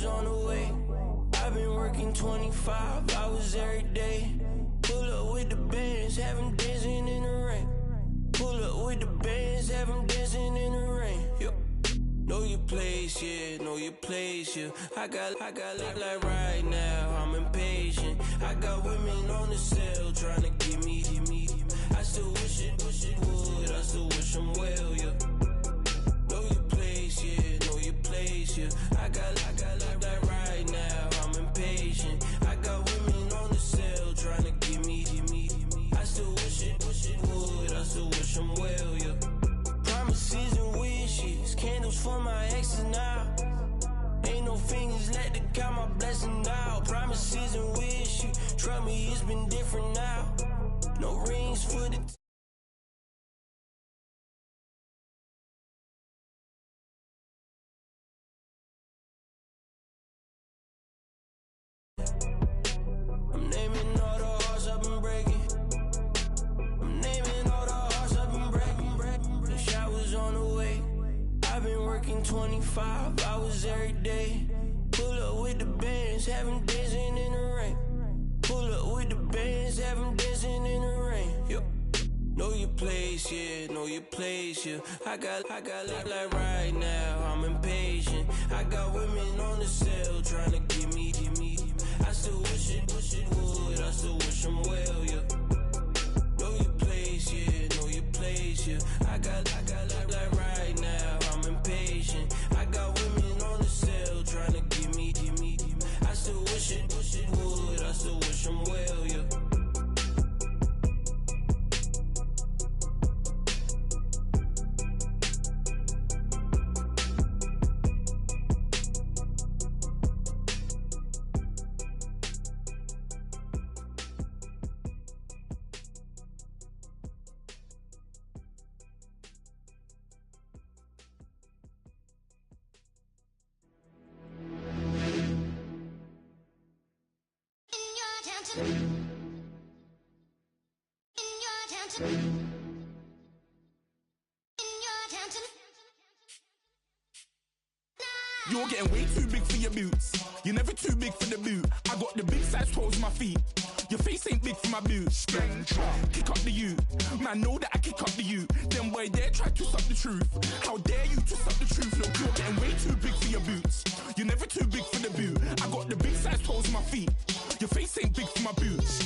showers on the way. I've been working 25 hours every day. Pull up with the bands, have them dancing in the rain. Pull up with the bands, have them dancing in the rain. Yo. Know your place, yeah, know your place, yeah. I got like right now, I'm impatient. I got women on the cell trying to get me. I still wish it would, I still wish I'm well, yeah. Know your place, yeah, know your place, yeah. I got like right now, I'm impatient. I got women on the cell trying to get me. I still wish it would, I still wish I'm well, yeah. Promises and wishes, candles for my exes now. Ain't no fingers left to count my blessings out. Promises and wishes, trust me, it's been different now. No rings for the I'm naming all the hearts I've been breaking. I'm naming all the hearts I've been breaking. The showers on the way. I've been working 25 hours every day. Pull up with the bands, have them dancing in the rain. Pull up with the bands, have them dancing in the rain. Yo. Know your place, yeah, know your place, yeah. I got like right now, I'm impatient. I got women on the cell trying to get me. I still wish it would, I still wish I'm well, yeah. Know your place, yeah, know your place, yeah. I got like right now, I'm impatient. I got women on the cell trying to get me. I still wish it would, I still wish I'm well, yeah. You're getting way too big for your boots. You're never too big for the boot. I got the big size toes in my feet. Your face ain't big for my boots. Kick up the you. Man, know that I kick up the you. Them boy there try to suck the truth. How dare you to suck the truth? Look, you're getting way too big for your boots. You're never too big for the boot. I got the big size toes in my feet. Your face ain't big for my boots.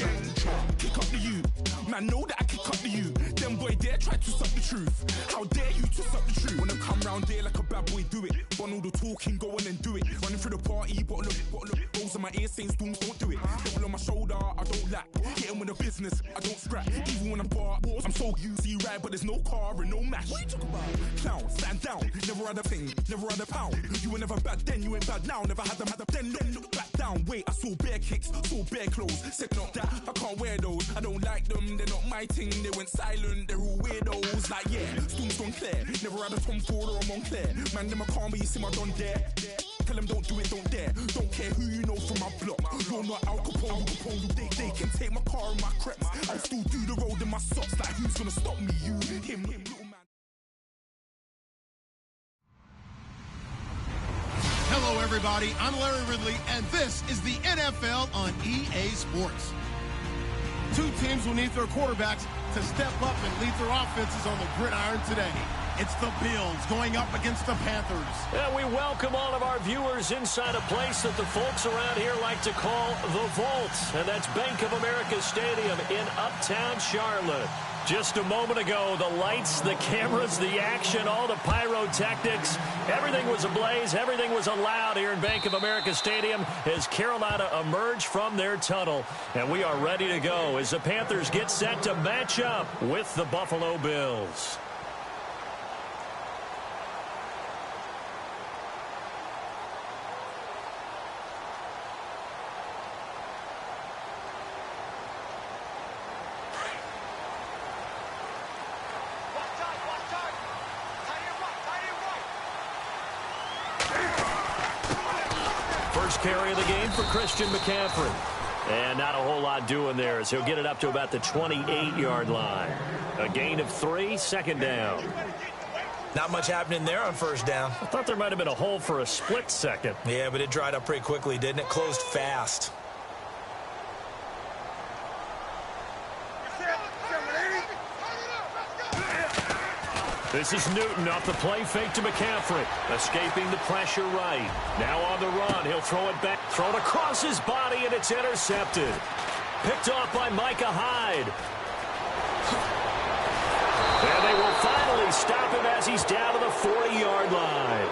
Kick up the you. Man, know that I kick up the you. Them boy there try to suck the truth. How dare you to suck the truth? Wanna come round there like a bad boy, do it. Want all the talking, go on and do it. Running through the party, bottle up. Rolls on my ear saying storms, don't do it. Devil on my shoulder, I don't lack. Hitting with a business, I don't scrap. Even when I'm bar, I'm so easy ride, but there's no car and no match. What you talking about? Clown, stand down. Never had a thing, never had a pound. You were never bad then, you ain't bad now. Never had a then, look back down. Wait, I saw bare kicks, saw bare clothes. Said not that, I can't wear those. I don't like them, they're not my thing. They went silent, they're all weirdos. Like yeah, storms gone clear. Never had a Tom Ford or a Montclair. Man, them I can't be, you see my done there. Tell them don't do it, don't dare. Don't care who you know from my block. You're not Al Capone. They can take my car and my crepes. I'll still do the road in my socks. Like who's gonna stop me? You, him, little man. Hello, everybody. I'm Larry Ridley, and this is the NFL on EA Sports. Two teams will need their quarterbacks to step up and lead their offenses on the gridiron today. It's the Bills going up against the Panthers. And we welcome all of our viewers inside a place that the folks around here like to call the Vault. And that's Bank of America Stadium in Uptown Charlotte. Just a moment ago, the lights, the cameras, the action, all the pyrotechnics, everything was ablaze, everything was allowed here in Bank of America Stadium as Carolina emerged from their tunnel. And we are ready to go as the Panthers get set to match up with the Buffalo Bills. First carry of the game for Christian McCaffrey. And not a whole lot doing there as he'll get it up to about the 28-yard line. A gain of 3, second down. Not much happening there on first down. I thought there might have been a hole for a split second. Yeah, but it dried up pretty quickly, didn't it? Closed fast. This is Newton off the play fake to McCaffrey. Escaping the pressure right. Now on the run. He'll throw it back. Thrown across his body, and it's intercepted. Picked off by Micah Hyde. And they will finally stop him as he's down to the 40-yard line.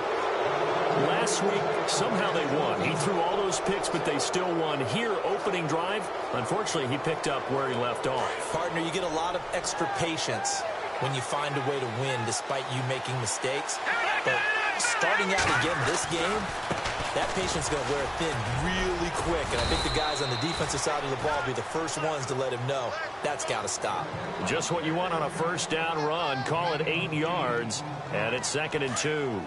Last week, somehow they won. He threw all those picks, but they still won. Here, opening drive, unfortunately, he picked up where he left off. Partner, you get a lot of extra patience when you find a way to win despite you making mistakes. But starting out again this game, that patience is going to wear thin really quick. And I think the guys on the defensive side of the ball will be the first ones to let him know that's got to stop. Just what you want on a first down run. Call it 8 yards. And it's 2nd and 2.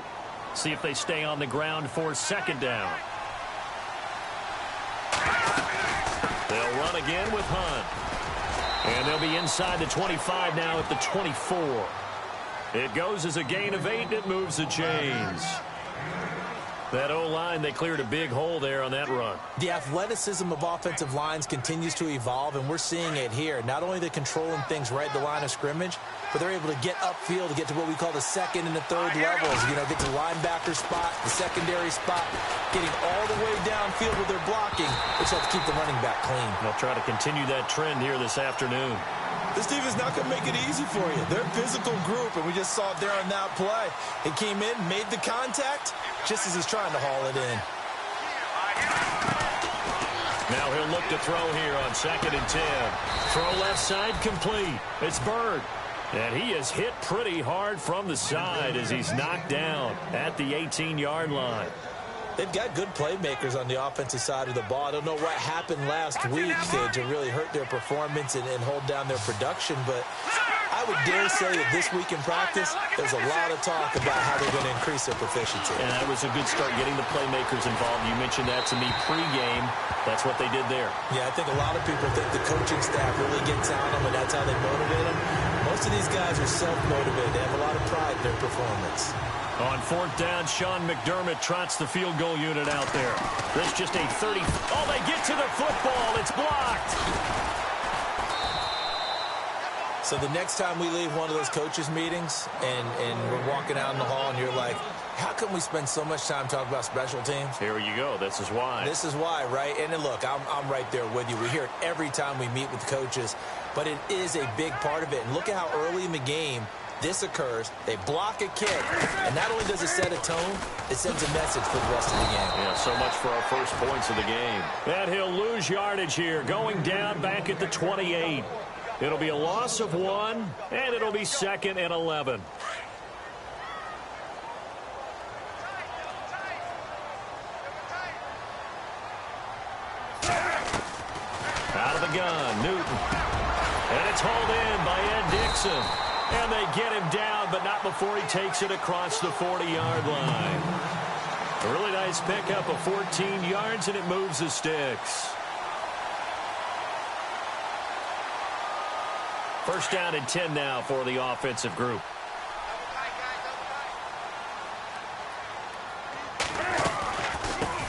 See if they stay on the ground for 2nd down. They'll run again with Hunt. And they'll be inside the 25 now at the 24. It goes as a gain of 8, and it moves the chains. That O-line, they cleared a big hole there on that run. The athleticism of offensive lines continues to evolve, and we're seeing it here. Not only they're controlling things right at the line of scrimmage, but they're able to get upfield to get to what we call the 2nd and the 3rd levels. You know, get to the linebacker spot, the secondary spot, getting all the way downfield with their blocking, which helps keep the running back clean. They'll try to continue that trend here this afternoon. This team is not going to make it easy for you. They're a physical group, and we just saw it there on that play. It came in, made the contact, just as he's trying to haul it in. Now he'll look to throw here on 2nd and 10. Throw left side complete. It's Bird. And he is hit pretty hard from the side as he's knocked down at the 18-yard line. They've got good playmakers on the offensive side of the ball. I don't know what happened last week to really hurt their performance and hold down their production, but I would dare say that this week in practice, there's a lot of talk about how they're going to increase their proficiency. And that was a good start, getting the playmakers involved. You mentioned that to me pregame. That's what they did there. Yeah, I think a lot of people think the coaching staff really gets on them, and that's how they motivate them. Most of these guys are self-motivated. They have a lot of pride in their performance. On 4th down, Sean McDermott trots the field goal unit out there. There's just a 30. Oh, they get to the football. It's blocked. So the next time we leave one of those coaches meetings and we're walking out in the hall and you're like, how come we spend so much time talking about special teams? Here you go. This is why. This is why, right? And then look, I'm right there with you. We hear it every time we meet with coaches, but it is a big part of it. And look at how early in the game this occurs. They block a kick, and not only does it set a tone, it sends a message for the rest of the game. Yeah, so much for our first points of the game. And he'll lose yardage here, going down back at the 28. It'll be a loss of 1, and it'll be 2nd and 11. Out of the gun, Newton. And it's hauled in by Ed Dixon. And they get him down, but not before he takes it across the 40-yard line. A really nice pickup of 14 yards, and it moves the sticks. First down and 10 now for the offensive group.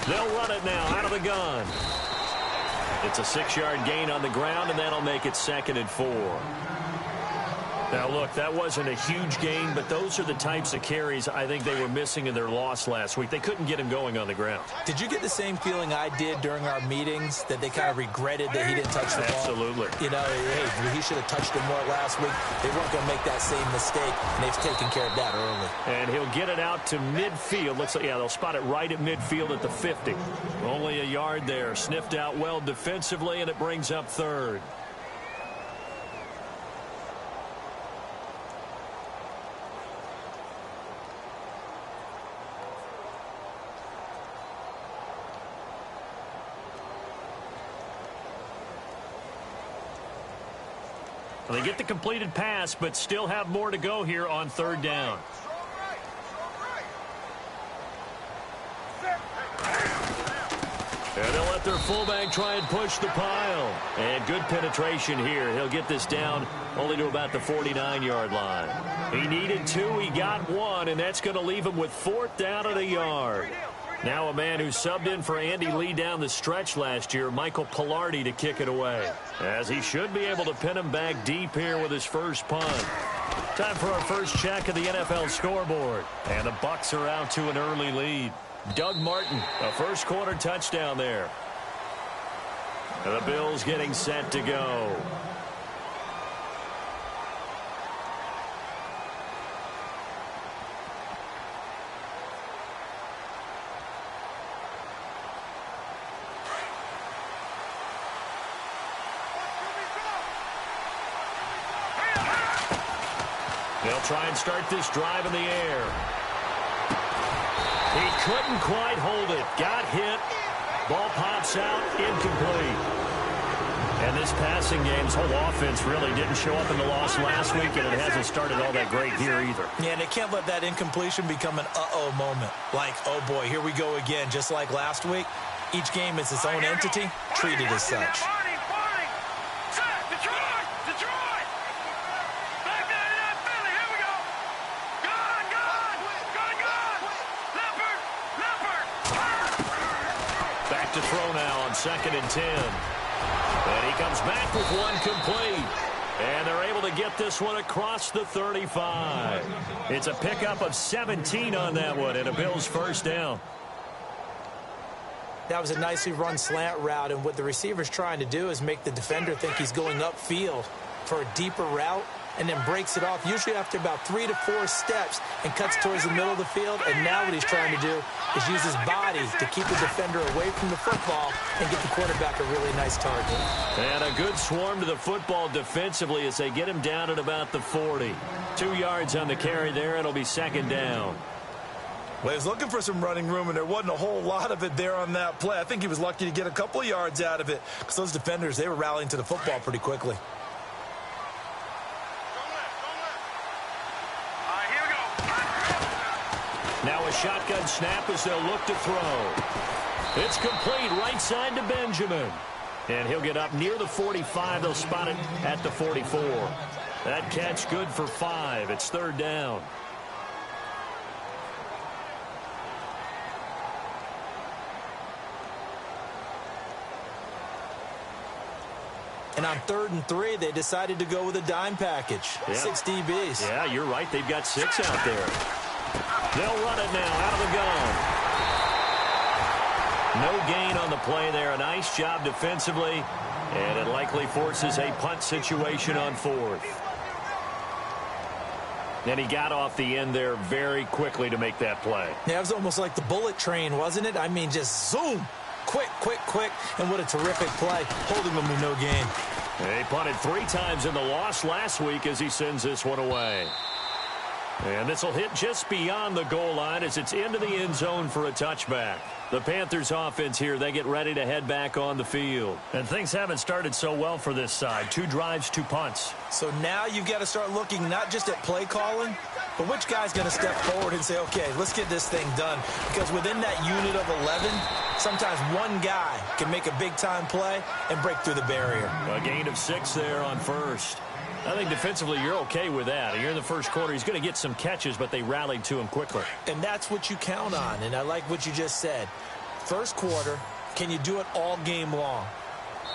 They'll run it now out of the gun. It's a 6-yard gain on the ground, and that'll make it 2nd and 4. Now, look, that wasn't a huge gain, but those are the types of carries I think they were missing in their loss last week. They couldn't get him going on the ground. Did you get the same feeling I did during our meetings, that they kind of regretted that he didn't touch the ball? Absolutely. You know, hey, he should have touched it more last week. They weren't going to make that same mistake, and they've taken care of that early. And he'll get it out to midfield. Looks like, yeah, they'll spot it right at midfield at the 50. Only a yard there. Sniffed out well defensively, and it brings up 3rd. They get the completed pass, but still have more to go here on 3rd down. And they'll let their fullback try and push the pile. And good penetration here. He'll get this down only to about the 49-yard line. He needed 2. He got 1, and that's going to leave him with 4th down at a yard. Now a man who subbed in for Andy Lee down the stretch last year, Michael Pilardi, to kick it away. As he should be able to pin him back deep here with his first punt. Time for our first check of the NFL scoreboard. And the Bucs are out to an early lead. Doug Martin, a first-quarter touchdown there. And the Bills getting set to go. They'll try and start this drive in the air. He couldn't quite hold it. Got hit. Ball pops out. Incomplete. And this passing game's whole offense really didn't show up in the loss last week, and it hasn't started all that great here either. Yeah, and they can't let that incompletion become an uh-oh moment. Like, oh boy, here we go again, just like last week. Each game is its own entity, treated as such. To throw now on 2nd and 10. And he comes back with one complete. And they're able to get this one across the 35. It's a pickup of 17 on that one and a Bills first down. That was a nicely run slant route, and what the receiver's trying to do is make the defender think he's going upfield for a deeper route, and then breaks it off, usually after about 3 to 4 steps, and cuts towards the middle of the field. And now what he's trying to do is use his body to keep the defender away from the football and get the quarterback a really nice target. And a good swarm to the football defensively as they get him down at about the 40. 2 yards on the carry there. It'll be 2nd down. Well, he was looking for some running room, and there wasn't a whole lot of it there on that play. I think he was lucky to get a couple of yards out of it because those defenders, they were rallying to the football pretty quickly. Now a shotgun snap as they'll look to throw. It's complete right side to Benjamin. And he'll get up near the 45. They'll spot it at the 44. That catch good for 5. It's 3rd down. And on 3rd and 3, they decided to go with a dime package. Yeah. 6 DBs. Yeah, you're right. They've got 6 out there. They'll run it now out of the gun. No gain on the play there. A nice job defensively. And it likely forces a punt situation on 4th. And he got off the end there very quickly to make that play. Yeah, it was almost like the bullet train, wasn't it? I mean, just zoom. Quick, quick, quick. And what a terrific play. Holding them to no gain. He punted 3 times in the loss last week as he sends this one away. And this will hit just beyond the goal line as it's into the end zone for a touchback. The Panthers offense here, they get ready to head back on the field. And things haven't started so well for this side. 2 drives, 2 punts. So now you've got to start looking not just at play calling, but which guy's going to step forward and say, okay, let's get this thing done. Because within that unit of 11, sometimes one guy can make a big-time play and break through the barrier. A gain of 6 there on 1st. I think defensively you're okay with that. You're in the first quarter. He's going to get some catches, but they rallied to him quickly. And that's what you count on, and I like what you just said. First quarter, can you do it all game long?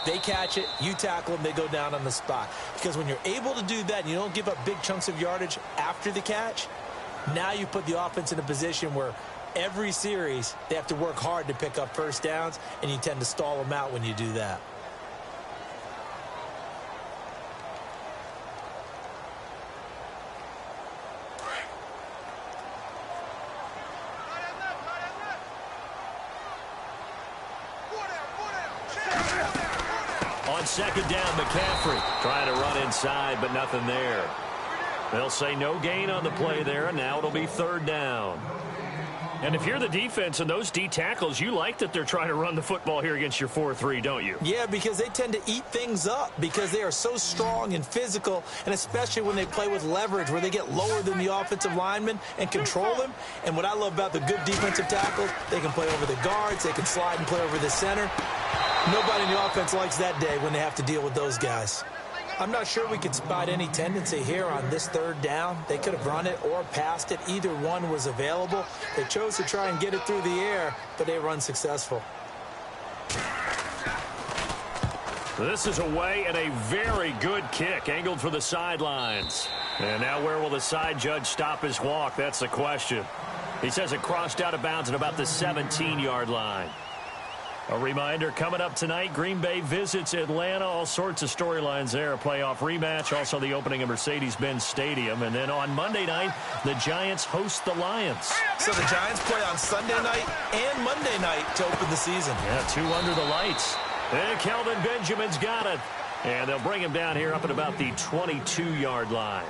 They catch it, you tackle them, they go down on the spot. Because when you're able to do that and you don't give up big chunks of yardage after the catch, now you put the offense in a position where every series they have to work hard to pick up first downs, and you tend to stall them out when you do that. On 2nd down, McCaffrey trying to run inside, but nothing there. They'll say no gain on the play there, and now it'll be 3rd down. And if you're the defense and those D tackles, you like that they're trying to run the football here against your 4-3, don't you? Yeah, because they tend to eat things up because they are so strong and physical, and especially when they play with leverage where they get lower than the offensive linemen and control them. And what I love about the good defensive tackles, they can play over the guards, they can slide and play over the center. Nobody in the offense likes that day when they have to deal with those guys. I'm not sure we could spot any tendency here on this third down. They could have run it or passed it. Either one was available. They chose to try and get it through the air, but they were unsuccessful. This is away and a very good kick angled for the sidelines. And now where will the side judge stop his walk? That's the question. He says it crossed out of bounds at about the 17-yard line. A reminder, coming up tonight, Green Bay visits Atlanta. All sorts of storylines there. A playoff rematch, also the opening of Mercedes-Benz Stadium. And then on Monday night, the Giants host the Lions. So the Giants play on Sunday night and Monday night to open the season. Yeah, 2 under the lights. And Kelvin Benjamin's got it. And they'll bring him down here up at about the 22-yard line.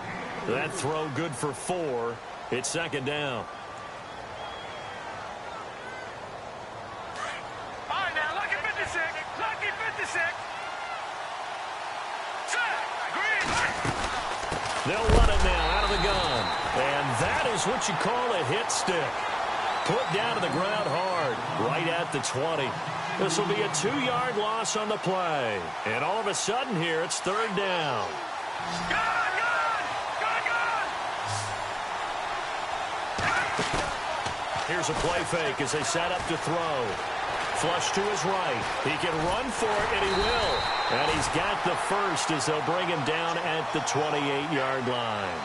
That throw good for 4. It's second down. They'll run it now out of the gun. And that is what you call a hit stick. Put down to the ground hard, right at the 20. This will be a 2-yard loss on the play. And all of a sudden here, it's third down. Here's a play fake as they set up to throw. Flush to his right. He can run for it, and he will. And he's got the first as they'll bring him down at the 28-yard line.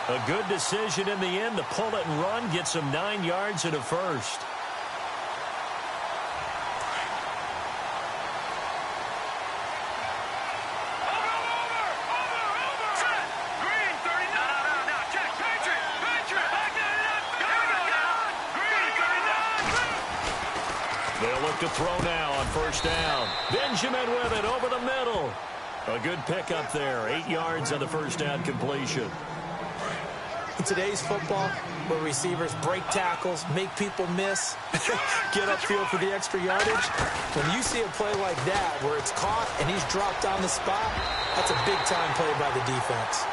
A good decision in the end to pull it and run, gets him 9 yards and a first. They'll look to throw now on first down. Benjamin with it over the middle. A good pickup there. 8 yards on the first down completion. In today's football, where receivers break tackles, make people miss, get upfield for the extra yardage, when you see a play like that where it's caught and he's dropped on the spot, that's a big-time play by the defense.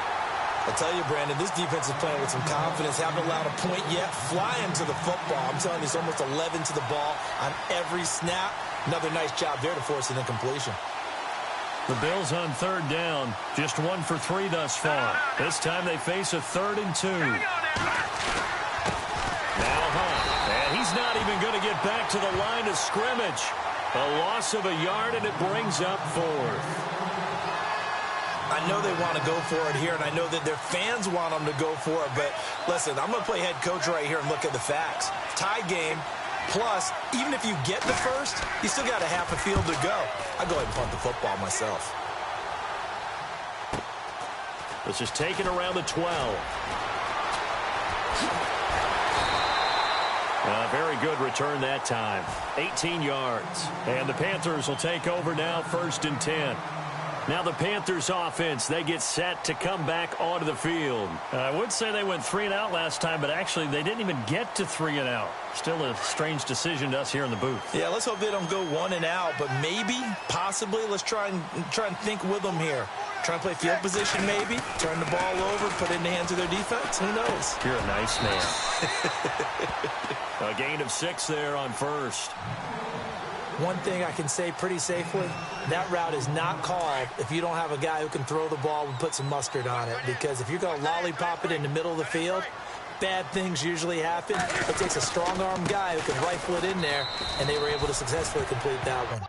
I'll tell you, Brandon, this defense is playing with some confidence. Haven't allowed a point yet. Flying to the football. I'm telling you, it's almost 11 to the ball on every snap. Another nice job there to force an incompletion. The Bills on third down. Just 1 for 3 thus far. This time they face a 3rd and 2. Now Hunt. And he's not even going to get back to the line of scrimmage. A loss of a yard, and it brings up 4th. I know they want to go for it here, and I know that their fans want them to go for it. But, listen, I'm going to play head coach right here and look at the facts. Tie game, plus, even if you get the first, you still got a half a field to go. I'd go ahead and punt the football myself. This is taken around the 12. Very good return that time. 18 yards. And the Panthers will take over now, 1st and 10. Now the Panthers offense, they get set to come back onto the field. I would say they went 3 and out last time, but actually they didn't even get to 3 and out. Still a strange decision to us here in the booth. Yeah, let's hope they don't go 1 and out, but maybe, possibly, let's try and think with them here. Try and play field position maybe, turn the ball over, put it in the hands of their defense. Who knows? You're a nice man. A gain of 6 there on first. One thing I can say pretty safely, that route is not called if you don't have a guy who can throw the ball and put some mustard on it. Because if you're going to lollipop it in the middle of the field, bad things usually happen. It takes a strong-arm guy who can rifle it in there, and they were able to successfully complete that one.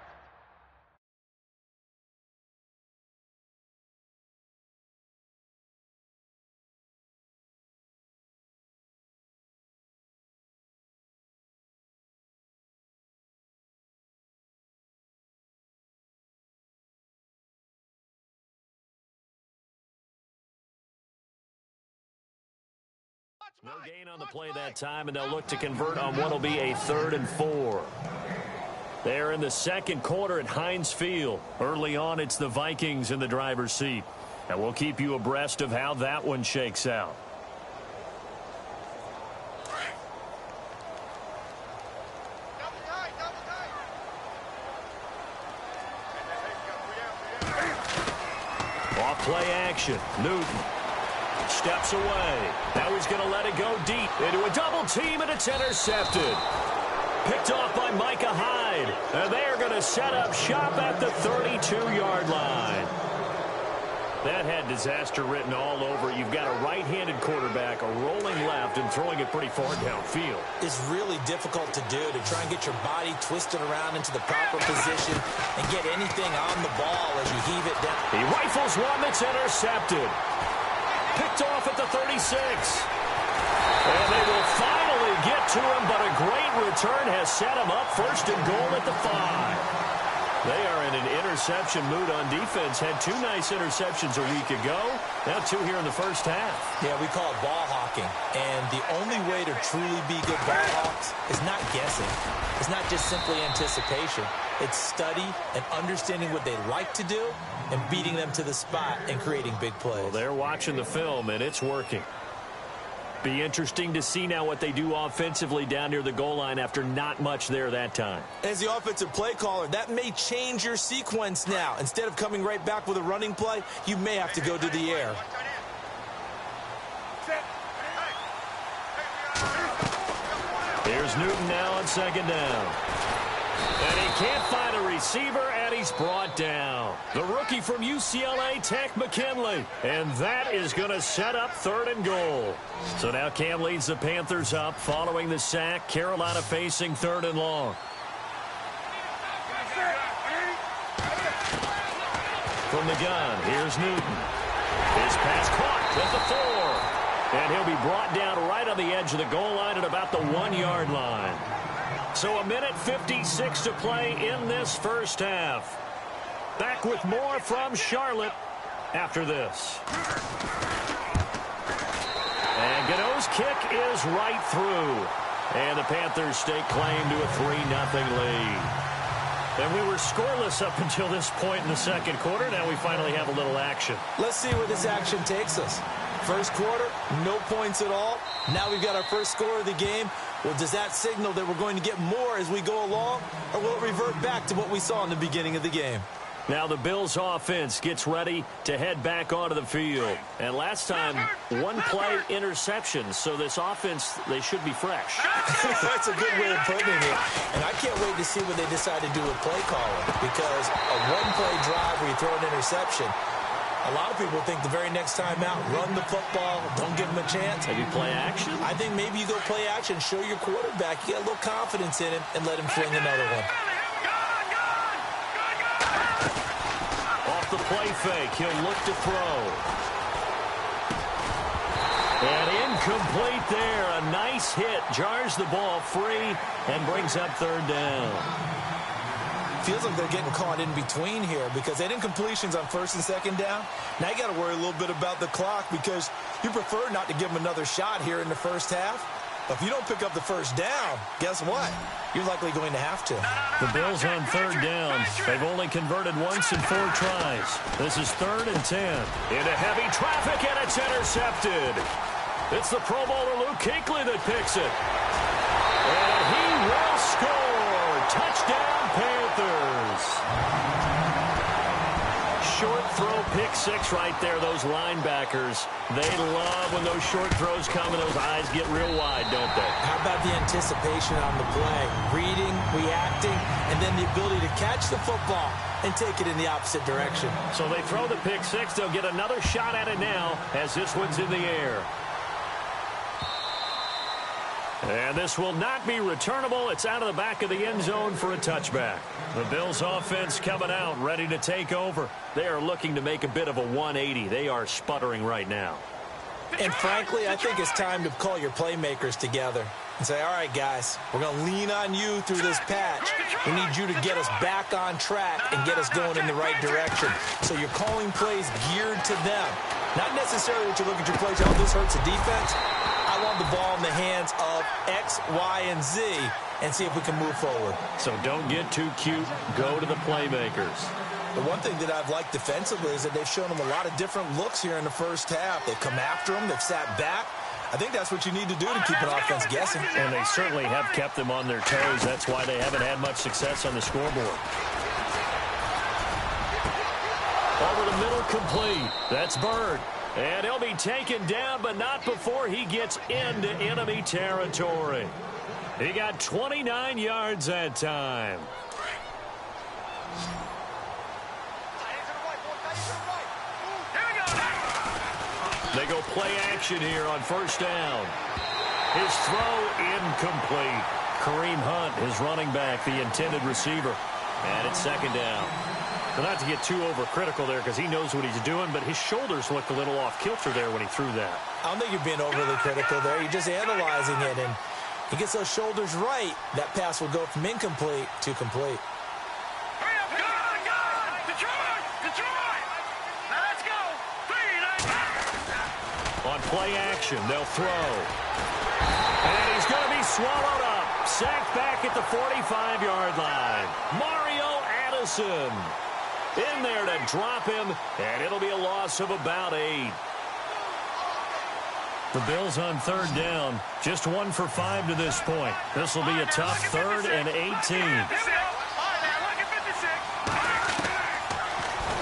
No gain on the play that time, and they'll look to convert on what will be a 3rd and 4. They're in the second quarter at Heinz Field. Early on, it's the Vikings in the driver's seat. And we'll keep you abreast of how that one shakes out. Play action. Newton steps away. Now he's going to let it go deep into a double team, and it's intercepted. Picked off by Micah Hyde. And they are going to set up shop at the 32-yard line. That had disaster written all over it. You've got a right-handed quarterback, a rolling left, and throwing it pretty far downfield. It's really difficult to do, to try and get your body twisted around into the proper position and get anything on the ball as you heave it down. He rifles one that's intercepted. Picked off at the 36. And they will finally get to him, but a great return has set him up first and goal at the 5. They are in an interception mood on defense. Had 2 nice interceptions a week ago. Now 2 here in the first half. Yeah, we call it ball hawking. And the only way to truly be good ball hawks is not guessing. It's not just simply anticipation. It's study and understanding what they like to do and beating them to the spot and creating big plays. Well, they're watching the film, and it's working. Be interesting to see now what they do offensively down near the goal line after not much there that time. As the offensive play caller, that may change your sequence now. Instead of coming right back with a running play, you may have to go to the air. Here's Newton now on second down. And he can't find a receiver, and he's brought down. The rookie from UCLA, Tank McKinley. And that is going to set up 3rd and goal. So now Cam leads the Panthers up following the sack. Carolina facing 3rd and long. From the gun, here's Newton. His pass caught at the 4. And he'll be brought down right on the edge of the goal line at about the 1-yard line. So 1:56 to play in this first half. Back with more from Charlotte after this. And Gano's kick is right through. And the Panthers stake claim to a 3-0 lead. And we were scoreless up until this point in the second quarter. Now we finally have a little action. Let's see where this action takes us. First quarter, no points at all. Now we've got our first score of the game. Well, does that signal that we're going to get more as we go along, or will it revert back to what we saw in the beginning of the game? Now the Bills offense gets ready to head back onto the field. And last time, 1-play interception. So this offense, they should be fresh. That's a good way of putting it. And I can't wait to see what they decide to do with play calling. Because a 1-play drive where you throw an interception, a lot of people think the very next time out, run the football, don't give them a chance. Maybe play action? I think maybe you go play action, show your quarterback, you get a little confidence in him, and let him fling another one. Off the play fake, he'll look to throw. And incomplete there. A nice hit, jars the ball free, and brings up 3rd down. Feels like they're getting caught in between here because they didn't completions on 1st and 2nd down. Now you got to worry a little bit about the clock because you prefer not to give them another shot here in the first half. But if you don't pick up the first down, guess what? You're likely going to have to. The Bills on 3rd down. They've only converted once in 4 tries. This is 3rd and 10. Into heavy traffic, and it's intercepted. It's the Pro Bowler Luke Kuechly that picks it. And he will score. Touchdown, Panthers. Short throw, pick 6 right there. Those linebackers, they love when those short throws come and those eyes get real wide, don't they? How about the anticipation on the play? Reading, reacting, and then the ability to catch the football and take it in the opposite direction. So they throw the pick 6. They'll get another shot at it now as this one's in the air. And this will not be returnable. It's out of the back of the end zone for a touchback. The Bills offense coming out, ready to take over. They are looking to make a bit of a 180. They are sputtering right now. And frankly, I think it's time to call your playmakers together and say, all right, guys, we're going to lean on you through this patch. We need you to get us back on track and get us going in the right direction. So you're calling plays geared to them. Not necessarily that you look at your plays, oh, this hurts the defense. I want the ball in the hands of X, Y, and Z and see if we can move forward. So don't get too cute. Go to the playmakers. The one thing that I've liked defensively is that they've shown them a lot of different looks here in the first half. They've come after them. They've sat back. I think that's what you need to do to keep an offense guessing. And they certainly have kept them on their toes. That's why they haven't had much success on the scoreboard. Over the middle, complete. That's Bird. And he'll be taken down, but not before he gets into enemy territory. He got 29 yards that time. They go play action here on first down. His throw incomplete. Kareem Hunt, his running back, the intended receiver. And it's second down. Well, not to get too overcritical there because he knows what he's doing, but his shoulders looked a little off kilter there when he threw that. I don't think you're being overly critical there. You're just analyzing it, and he gets those shoulders right. That pass will go from incomplete to complete. On play action, they'll throw. And he's going to be swallowed up. Sacked back at the 45-yard line. Mario Addison in there to drop him, and it'll be a loss of about 8. The Bills on third down, just 1 for 5 to this point. This will be a tough 3rd and 18.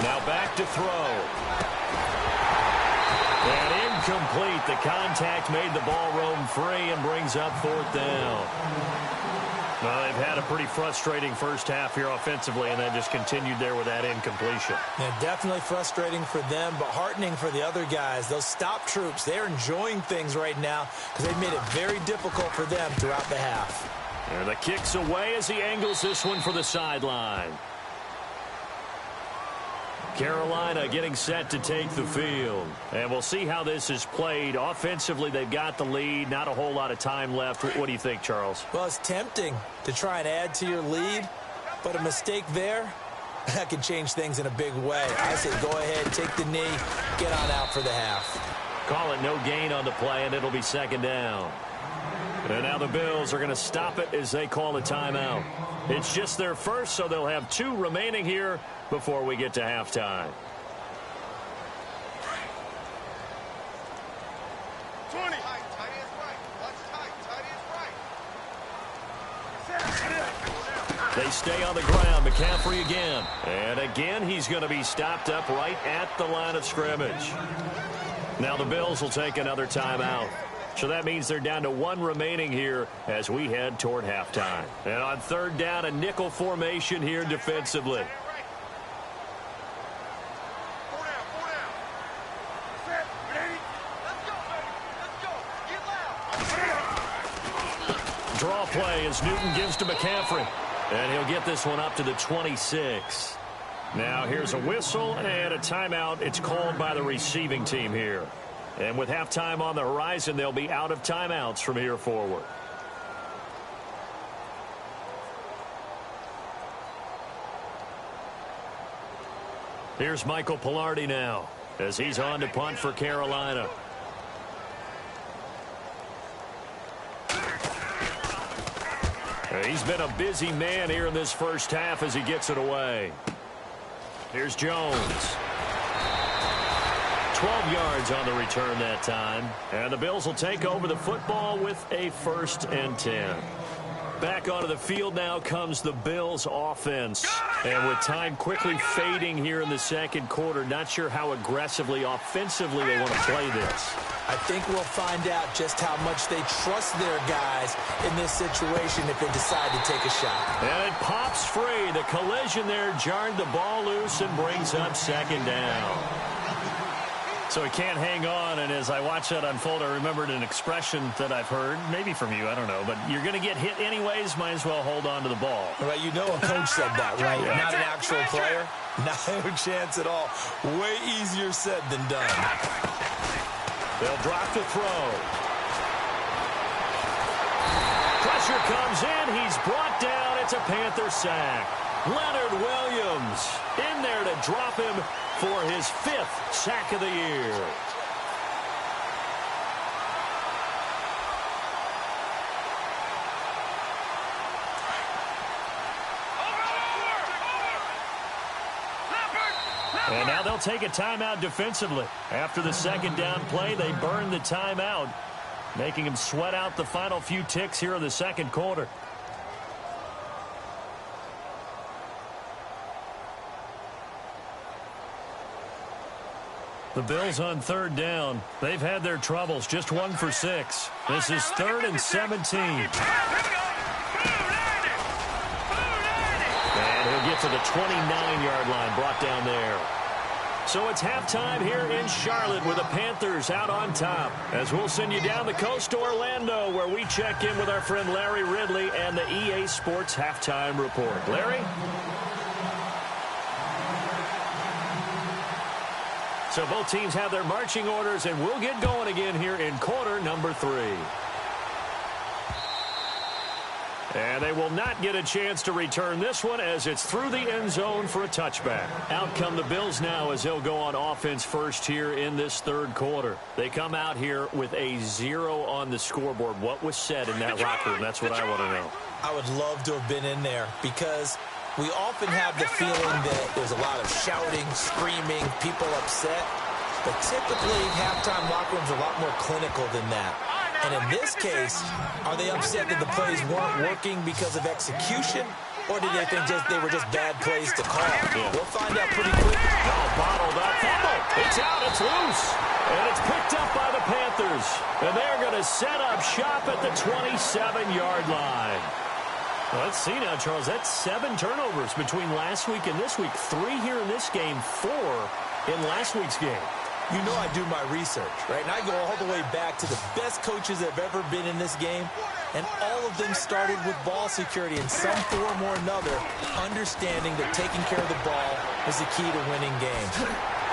Now back to throw. And incomplete. The contact made the ball roam free and brings up 4th down. Well, they've had a pretty frustrating first half here offensively, and then just continued there with that incompletion. Yeah, definitely frustrating for them, but heartening for the other guys. Those stop troops, they're enjoying things right now because they've made it very difficult for them throughout the half. And the kick's away as he angles this one for the sideline. Carolina getting set to take the field. And we'll see how this is played. Offensively, they've got the lead. Not a whole lot of time left. What do you think, Charles? Well, it's tempting to try and add to your lead, but a mistake there, that can change things in a big way. I say go ahead, take the knee, get on out for the half. Call it no gain on the play, and it'll be second down. And now the Bills are going to stop it as they call a timeout. It's just their first, so they'll have 2 remaining here before we get to halftime. 20. They stay on the ground. McCaffrey again. And again, he's going to be stopped up right at the line of scrimmage. Now the Bills will take another timeout. So that means they're down to 1 remaining here as we head toward halftime. And on third down, a nickel formation here defensively. Draw play as Newton gives to McCaffrey. And he'll get this one up to the 26. Now here's a whistle and a timeout. It's called by the receiving team here. And with halftime on the horizon, they'll be out of timeouts from here forward. Here's Michael Pilardi now as he's on to punt for Carolina. He's been a busy man here in this first half as he gets it away. Here's Jones. 12 yards on the return that time. And the Bills will take over the football with a 1st and 10. Back onto the field now comes the Bills offense. And with time quickly fading here in the second quarter, not sure how aggressively offensively they want to play this. I think we'll find out just how much they trust their guys in this situation if they decide to take a shot. And it pops free. The collision there jarred the ball loose and brings up second down. So he can't hang on, and as I watch that unfold, I remembered an expression that I've heard, maybe from you, I don't know, but you're going to get hit anyways, might as well hold on to the ball. Right, you know a coach said that, right? Yeah. Not an actual player. No chance at all. Way easier said than done. They'll drop the throw. Pressure comes in. He's brought down. It's a Panther sack. Leonard Williams in there to drop him for his 5th sack of the year. And now they'll take a timeout defensively. After the second down play, they burn the timeout, making him sweat out the final few ticks here in the second quarter. The Bills on third down. They've had their troubles, just 1 for 6. This is 3rd and 17. And he'll get to the 29-yard line, brought down there. So it's halftime here in Charlotte with the Panthers out on top. As we'll send you down the coast to Orlando, where we check in with our friend Larry Ridley and the EA Sports Halftime Report. Larry? So both teams have their marching orders, and we'll get going again here in quarter number 3. And they will not get a chance to return this one as it's through the end zone for a touchback. Out come the Bills now as they'll go on offense first here in this third quarter. They come out here with a 0 on the scoreboard. What was said in that locker room? That's what I want to know. I would love to have been in there because we often have the feeling that there's a lot of shouting, screaming, people upset. But typically, halftime locker rooms are a lot more clinical than that. And in this case, are they upset that the plays weren't working because of execution? Or did they think they were just bad plays to call? Yeah. We'll find out pretty quick. Oh, bottled up. Fumble. It's out. It's loose. And it's picked up by the Panthers. And they're going to set up shop at the 27-yard line. Well, let's see now, Charles. That's 7 turnovers between last week and this week. 3 here in this game, 4 in last week's game. You know I do my research, right? And I go all the way back to the best coaches that have ever been in this game. And all of them started with ball security in some form or another, understanding that taking care of the ball is the key to winning games.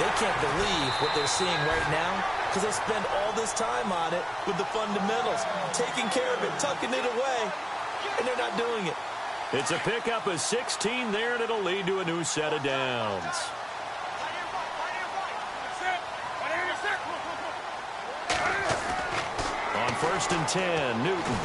They can't believe what they're seeing right now because they spend all this time on it with the fundamentals, taking care of it, tucking it away, and they're not doing it. It's a pickup of 16 there, and it'll lead to a new set of downs. On 1st and 10, Newton.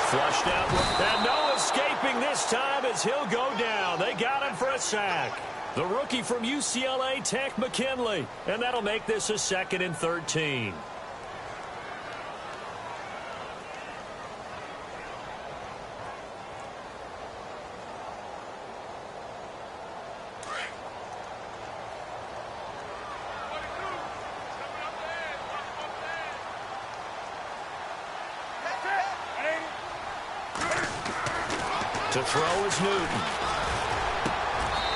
Flushed out, and no escaping this time as he'll go down. They got him for a sack. The rookie from UCLA, Tank McKinley, and that'll make this a 2nd and 13. To throw is Newton.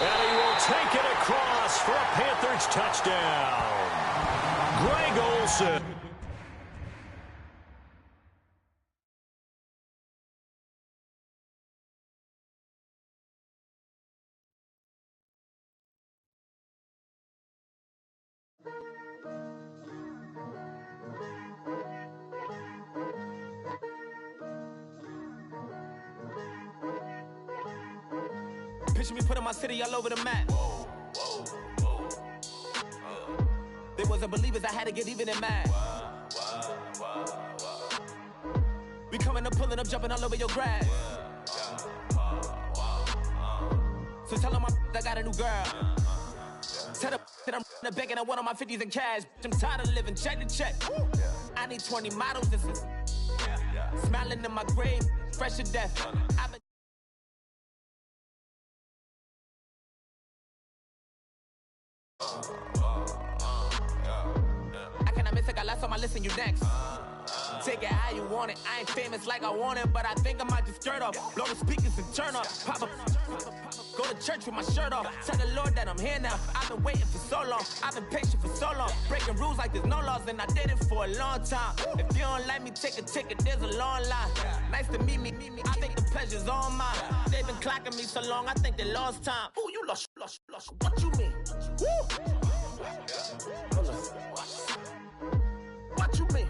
And he will take it across for a Panthers touchdown. Greg Olsen. Picture me putting my city all over the map. They wasn't believers, I had to get even and mad. We coming up, pulling up, jumping all over your grass. So tell them I got a new girl. Tell them that I'm begging I want on my 50s in cash. I'm tired of living check to check. I need 20 models, this is smiling in my grave, fresh to death. I've been I cannot miss it, got last on my list and you next. Take it how you want it. I ain't famous like I want it, but I think I might just skirt off. Blow the speakers and turn up. Pop up. Go to church with my shirt off. Tell the Lord that I'm here now. I've been waiting for so long. I've been patient for so long. Breaking rules like there's no laws, and I did it for a long time. If you don't like me, take a ticket. There's a long line. Nice to meet me. I think the pleasure's all mine. They've been clocking me so long, I think they lost time. Ooh, you lost. What you mean? Woo! What you mean?